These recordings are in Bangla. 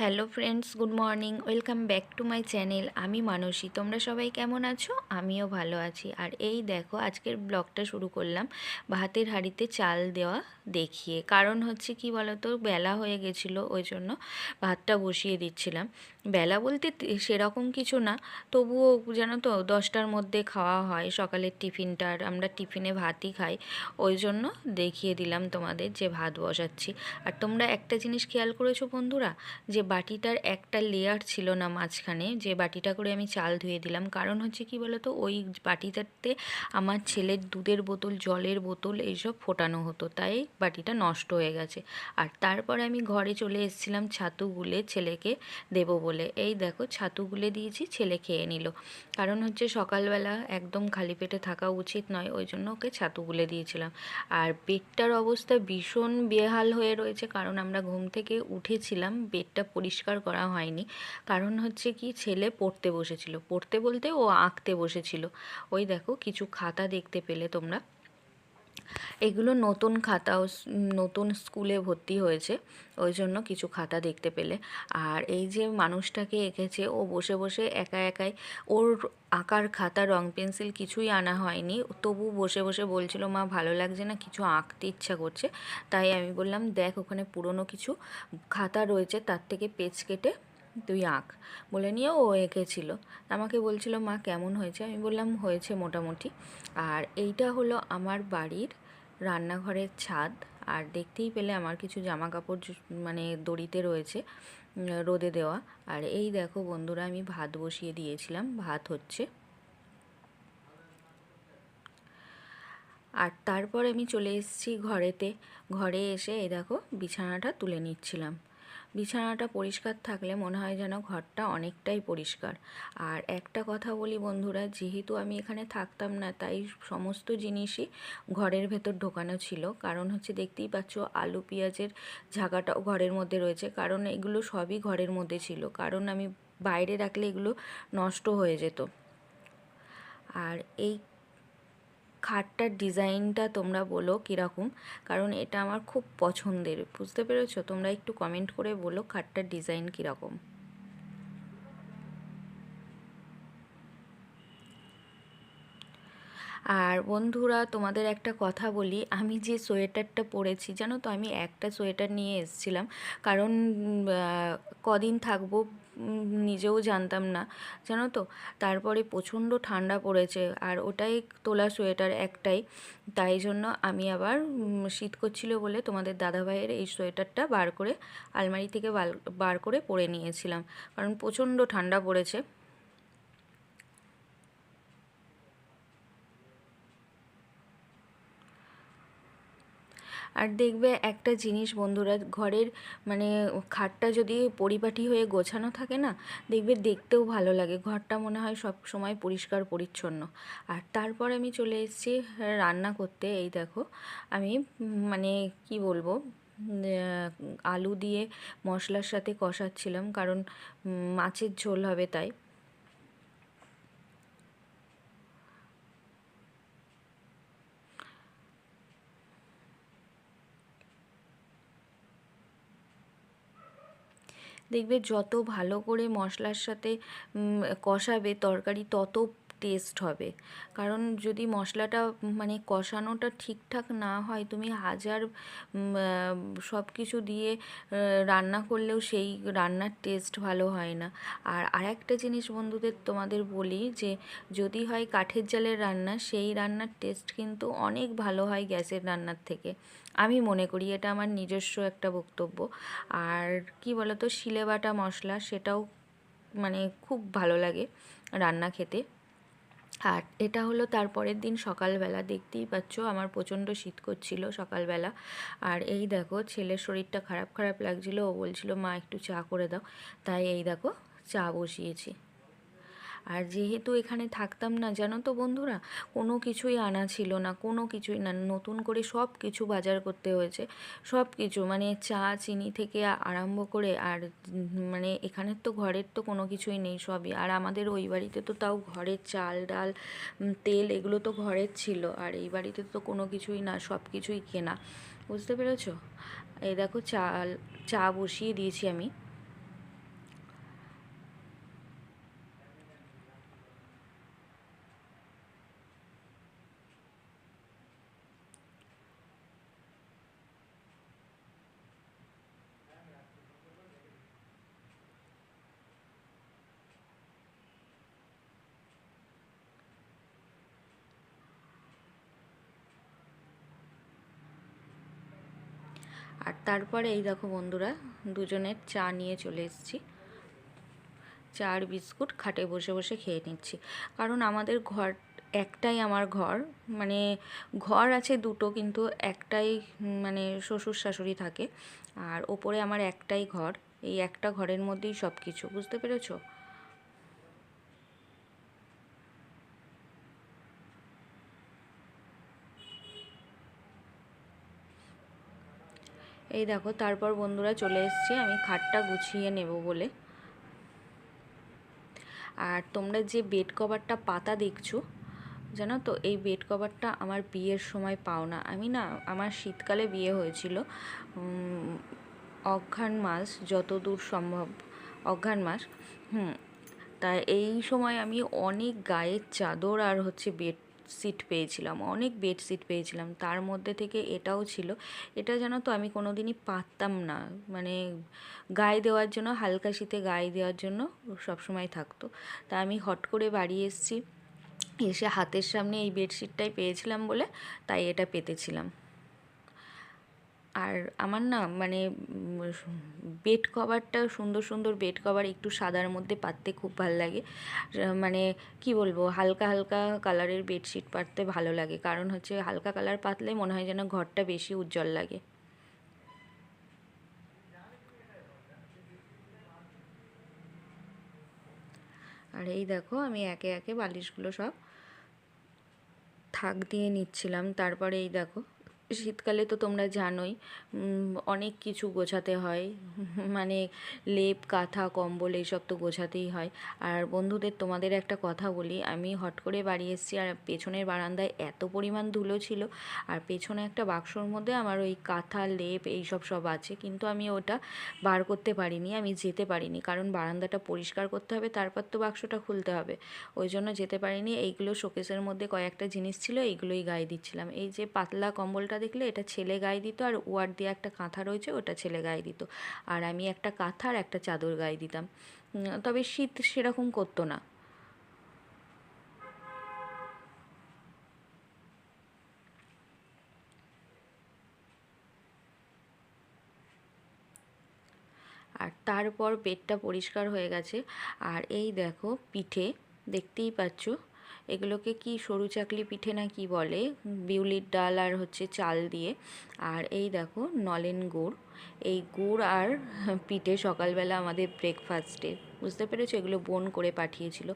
Hello friends, good morning. Welcome back to my channel. আমি মানসী। তোমরা সবাই কেমন আছো? আমিও ভালো আছি। আর এই দেখো, আজকের ব্লগটা শুরু করলাম ভাতের হাঁড়িতে চাল দেওয়া দেখিয়ে। কারণ হচ্ছে কি বলতো, বেলা হয়ে গেছিলো, ওই জন্য ভাতটা বসিয়ে দিচ্ছিলাম। বেলা বলতে সেরকম কিছু না, তবুও জানো তো 10টার মধ্যে খাওয়া হয় সকালের টিফিনটা, আর আমরা টিফিনে ভাতই খাই। ওই জন্য দেখিয়ে দিলাম তোমাদের যে ভাত বসাচ্ছি। আর তোমরা একটা জিনিস খেয়াল করেছো বন্ধুরা, যে বাটিটার একটা লেয়ার ছিল না মাঝখানে, যে বাটিটা করে আমি চাল ধুয়ে দিলাম। কারণ হচ্ছে কি বলতো, ওই বাটিটাতে আমার ছেলের দুধের বোতল, জলের বোতল এইসব ফোটানো হতো, তাই বাটিটা নষ্ট হয়ে গেছে। আর তারপরে আমি ঘরে চলে এসেছিলাম ছাতু গুলে ছেলেকে দেবো বলে। এই দেখো, ছাতু গুলে দিয়েছি, ছেলে খেয়ে নিল। কারণ হচ্ছে সকালবেলা একদম খালি পেটে থাকা উচিত নয়, ওই জন্য ওকে ছাতু গুলে দিয়েছিলাম। আর বেডটার অবস্থা ভীষণ বেহাল হয়ে রয়েছে, কারণ আমরা ঘুম থেকে উঠেছিলাম, বেডটা পরিষ্কার করা হয়নি। কারণ হচ্ছে কি, ছেলে পড়তে বসেছিল, পড়তে বলতে ও আঁকতে বসেছিল। ওই দেখো, কিছু খাতা দেখতে পেলে তোমরা, এগুলো নতুন খাতা, ও নতুন স্কুলে ভর্তি হয়েছে, ওই জন্য কিছু খাতা দেখতে পেলে। আর এই যে মানুষটাকে এঁকেছে, ও বসে বসে একা একাই, ওর আঁকার খাতা, রং পেন্সিল কিছুই আনা হয়নি, তবু বসে বসে বলছিল, মা ভালো লাগছে না, কিছু আঁকতে ইচ্ছা করছে। তাই আমি বললাম, দেখ ওখানে পুরনো কিছু খাতা রয়েছে, তার থেকে পেজ কেটে তুই আঁক, বলে নিয়ে ও এঁকেছিল। আমাকে বলছিল, মা কেমন হয়েছে? আমি বললাম, হয়েছে মোটামুটি। আর এইটা হলো আমার বাড়ির রান্নাঘরের ছাদ। আর দেখতেই পেলে আমার কিছু জামা কাপড় মানে দড়িতে রয়েছে, রোদে দেওয়া। আর এই দেখো বন্ধুরা, আমি ভাত বসিয়ে দিয়েছিলাম, ভাত হচ্ছে। আর তারপর আমি চলে এসেছি ঘরেতে। ঘরে এসে এই দেখো বিছানাটা তুলে নিচ্ছিলাম। বিছানাটা পরিষ্কার থাকলে মনে হয় যেন ঘরটা অনেকটাই পরিষ্কার। আর একটা কথা বলি বন্ধুরা, যেহেতু আমি এখানে থাকতাম না, তাই সমস্ত জিনিসই ঘরের ভেতর ঢোকানো ছিল। কারণ হচ্ছে দেখতেই পাচ্ছ, আলু পেঁয়াজের ঝাঁকাটাও ঘরের মধ্যে রয়েছে, কারণ এগুলো সবই ঘরের মধ্যে ছিল, কারণ আমি বাইরে রাখলে এগুলো নষ্ট হয়ে যেত। আর এই খাটটার ডিজাইনটা তোমরা বলো কীরকম, কারণ এটা আমার খুব পছন্দের। বুঝতে পেরেছো? তোমরা একটু কমেন্ট করে বলো খাটটার ডিজাইন কীরকম। আর বন্ধুরা, তোমাদের একটা কথা বলি, আমি যে সোয়েটারটা পরেছি, জানো তো, আমি একটা সোয়েটার নিয়ে এসেছিলাম, কারণ কদিন থাকবো নিজেও জানতাম না, জানো তো। তারপরে প্রচণ্ড ঠান্ডা পড়েছে, আর ওটাই তোলা সোয়েটার একটাই, তাই জন্য আমি আবার শীত করছিল বলে তোমাদের দাদাভাইয়ের এই সোয়েটারটা বার করে আলমারি থেকে বার করে পরে নিয়েছিলাম, কারণ প্রচণ্ড ঠান্ডা পড়েছে। আর দেখবে একটা জিনিস বন্ধুরা, ঘরের মানে খাটটা যদি পরিপাটি হয়ে গোছানো থাকে না, দেখবে দেখতেও ভালো লাগে, ঘরটা মনে হয় সব সময় পরিষ্কার পরিচ্ছন্ন। আর তারপর আমি চলে এসেছি রান্না করতে। এই দেখো, আমি মানে কি বলবো, আলু দিয়ে মশলার সাথে কষাচ্ছিলাম, কারণ মাছের ঝোল হবে তাই। দেখবে যত ভালো করে মশলার সাথে কষাবে তরকারি, তত টেস্ট হবে। কারণ যদি মশলাটা মানে কষানোটা ঠিকঠাক না হয়, তুমি হাজার সব কিছু দিয়ে রান্না করলেও সেই রান্নার টেস্ট ভালো হয় না। আর আরেকটা জিনিস বন্ধুদের তোমাদের বলি, যে যদি হয় কাঠের জালের রান্না, সেই রান্নার টেস্ট কিন্তু অনেক ভালো হয় গ্যাসের রান্নার থেকে, আমি মনে করি, এটা আমার নিজস্ব একটা বক্তব্য। আর কি বলতো, শিলে বাটা মশলা, সেটাও মানে খুব ভালো লাগে রান্না খেতে। আর এটা হলো তারপরের দিন সকালবেলা, দেখতেই পাচ্ছ আমার প্রচণ্ড শীত করছিল সকালবেলা। আর এই দেখো, ছেলের শরীরটা খারাপ খারাপ লাগছিলো, ও বলছিল, মা একটু চা করে দাও, তাই এই দেখো চা বসিয়েছি। আর যেহেতু এখানে থাকতাম না, জানো তো বন্ধুরা, কোনো কিছুই আনা ছিল না, কোনো কিছুই না, নতুন করে সব কিছু বাজার করতে হয়েছে। সব কিছু মানে চা চিনি থেকে আরম্ভ করে, আর মানে এখানের তো ঘরের তো কোনো কিছুই নেই, সবই। আর আমাদের ওই বাড়িতে তো তাও ঘরের চাল ডাল তেল এগুলো তো ঘরের ছিল, আর এই বাড়িতে তো কোনো কিছুই না, সব কিছুই কেনা। বুঝতে পেরেছো? এই দেখো চা বসিয়ে দিয়েছি আমি। আর তারপরে এই দেখো বন্ধুরা, দুজনের চা নিয়ে চলে এসেছি। চা আর বিস্কুট খাটে বসে বসে খেয়ে নিচ্ছি। কারণ আমাদের ঘর একটাই, আমার ঘর মানে ঘর আছে দুটো, কিন্তু একটাই মানে শ্বশুর শাশুড়ি থাকে। আর ওপরে আমার একটাই ঘর, এই একটা ঘরের মধ্যেই সব কিছু, বুঝতে পেরেছো? এই দেখো, তারপর বন্ধুরা চলে এসেছি আমি খাটটা গুছিয়ে নেব বলে। আর তোমরা যে বেড কভারটা পাতা দেখছো, জানো তো এই বেড কভারটা আমার বিয়ের সময় পাও না। আমি না, আমার শীতকালে বিয়ে হয়েছিল, অঘ্রাণ মাস, যতদূর সম্ভব অঘ্রাণ মাস। তাই এই সময় আমি অনেক গায়ের চাদর আর হচ্ছে বেডশিট পেয়েছিলাম, অনেক বেডশিট পেয়েছিলাম। তার মধ্যে থেকে এটাও ছিল। এটা জানো তো আমি কোনো দিনই পারতাম না, মানে গায়ে দেওয়ার জন্য, হালকা শীতে গায়ে দেওয়ার জন্য সবসময় থাকতো। তা আমি হট করে বাড়ি এসেছি, এসে হাতের সামনে এই বেডশিটটাই পেয়েছিলাম বলে তাই এটা পেতেছিলাম। আর আমার না মানে বেড কভারটা, সুন্দর সুন্দর বেড কভার একটু সাদার মধ্যে পাততে খুব ভালো লাগে। মানে কি বলবো, হালকা হালকা কালারের বেডশিট পাততে ভালো লাগে, কারণ হচ্ছে হালকা কালার পাতলে মনে হয় যেন ঘরটা বেশি উজ্জ্বল লাগে। আর এই দেখো আমি একে একে বালিশগুলো সব থাক দিয়ে নিচ্ছিলাম। তারপরে এই দেখো, শীতকালে তো তোমরা জানোই অনেক কিছু গোছাতে হয়, মানে লেপ কাঁথা কম্বল এইসব তো গোছাতেই হয়। আর বন্ধুদের তোমাদের একটা কথা বলি, আমি হট করে বাড়ি এসেছি আর পেছনের বারান্দায় এত পরিমাণ ধুলো ছিল। আর পেছনে একটা বাক্সর মধ্যে আমার ওই কাঁথা লেপ এইসব সব আছে, কিন্তু আমি ওটা বার করতে পারিনি, আমি যেতে পারিনি, কারণ বারান্দাটা পরিষ্কার করতে হবে, তারপর তো বাক্সটা খুলতে হবে। ওই জন্য যেতে পারিনি। এইগুলো শোকেসের মধ্যে কয়েকটা জিনিস ছিল, এইগুলোই গায়ে দিচ্ছিলাম। এই যে পাতলা কম্বলটা দেখলে, এটা ছেলে গায়ে দিত, আর ওয়ার দিয়ে একটা কাঁথা রয়েছে, ওটা ছেলে গায়ে দিত। আর আমি একটা কাঁথা আর একটা চাদর গায়ে দিতাম। তবে শীত সেরকম করতো না। আর তারপর পেটটা পরিষ্কার হয়ে গেছে। আর এই দেখো পিঠে, দেখতেই পাচ্ছ, এগুলোকে কি সরু চাকলি পিঠে না কি বলে, বিউলির ডাল আর হচ্ছে চাল দিয়ে। আর এই দেখো নলেন গুড়, এই গুড় আর পিঠে সকালবেলা আমাদের ব্রেকফাস্টে, বুঝতে পেরেছো? এগুলো বোন করে পাঠিয়েছিল।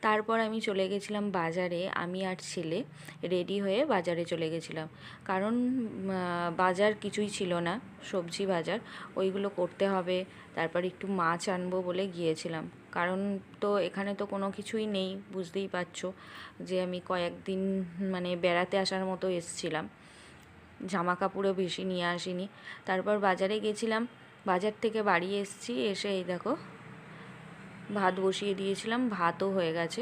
তারপর আমি চলে গেছিলাম বাজারে, আমি আর ছেলে রেডি হয়ে বাজারে চলে গেছিলাম, কারণ বাজার কিছুই ছিল না, সবজি বাজার, ওইগুলো করতে হবে। তারপর একটু মাছ আনবো বলে গিয়েছিলাম, কারণ তো এখানে তো কোনো কিছুই নেই, বুঝতেই পারছো যে আমি কয়েকদিন মানে বেড়াতে আসার মতো এসছিলাম, জামা কাপড়ও বেশি নিয়ে আসিনি। তারপর বাজারে গেছিলাম, বাজার থেকে বাড়ি এসেছি, এসে এই দেখো ভাত বসিয়ে দিয়েছিলাম, ভাতও হয়ে গেছে।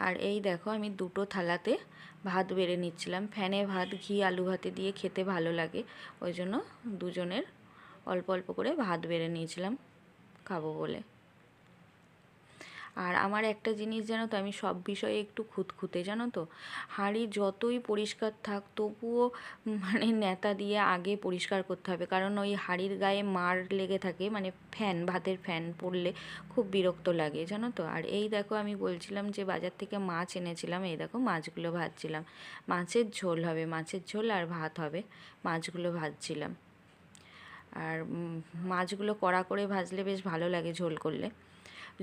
আর এই দেখো আমি দুটো থালাতে ভাত বেড়ে নিচ্ছিলাম, ফ্যানে ভাত, ঘি আলু ভাতে দিয়ে খেতে ভালো লাগে, ওই জন্য দুজনের অল্প অল্প করে ভাত বেড়ে নিয়েছিলাম খাবো বলে। আর আমার একটা জিনিস জানো তো, আমি সব বিষয়ে একটু খুঁতখুঁতে, জানো তো। হাঁড়ি যতই পরিষ্কার থাক তবুও মানে ন্যাতা দিয়ে আগে পরিষ্কার করতে হবে, কারণ ওই হাঁড়ির গায়ে মাড় লেগে থাকে, মানে ফ্যান, ভাতের ফ্যান পড়লে খুব বিরক্ত লাগে, জানো তো। আর এই দেখো আমি বলছিলাম যে বাজার থেকে মাছ এনেছিলাম, এই দেখো মাছগুলো ভাজছিলাম, মাছের ঝোল হবে, মাছের ঝোল আর ভাত হবে, মাছগুলো ভাজছিলাম। আর মাছগুলো কড়া করে ভাজলে বেশ ভালো লাগে ঝোল করলে।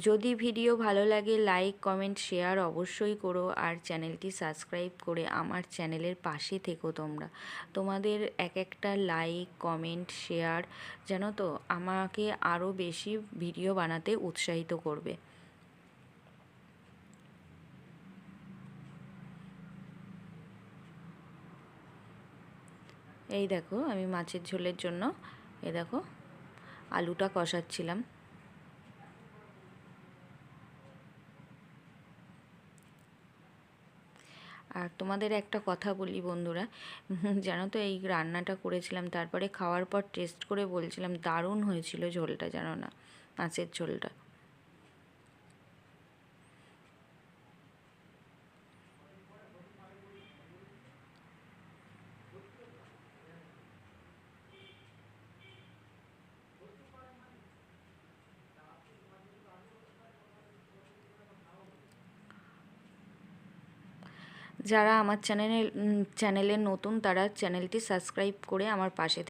যদি ভিডিও ভালো লাগে লাইক কমেন্ট শেয়ার অবশ্যই করো, আর চ্যানেলটি সাবস্ক্রাইব করে আমার চ্যানেলের পাশে থেকো তোমরা। তোমাদের এক একটা লাইক কমেন্ট শেয়ার জানো তো আমাকে আরও বেশি ভিডিও বানাতে উৎসাহিত করবে। এই দেখো আমি মাছের ঝোলের জন্য এই দেখো আলুটা কষাচ্ছিলাম। আর তোমাদের একটা কথা বলি বন্ধুরা, জানো তো এই রান্নাটা করেছিলাম, তারপরে খাওয়ার পর টেস্ট করে বলছিলাম দারুণ হয়েছিল ঝোলটা, জানো না, মাছের ঝোলটা। যারা আমার চ্যানেলে নতুন তারা চ্যানেলটি সাবস্ক্রাইব করে আমার পাশে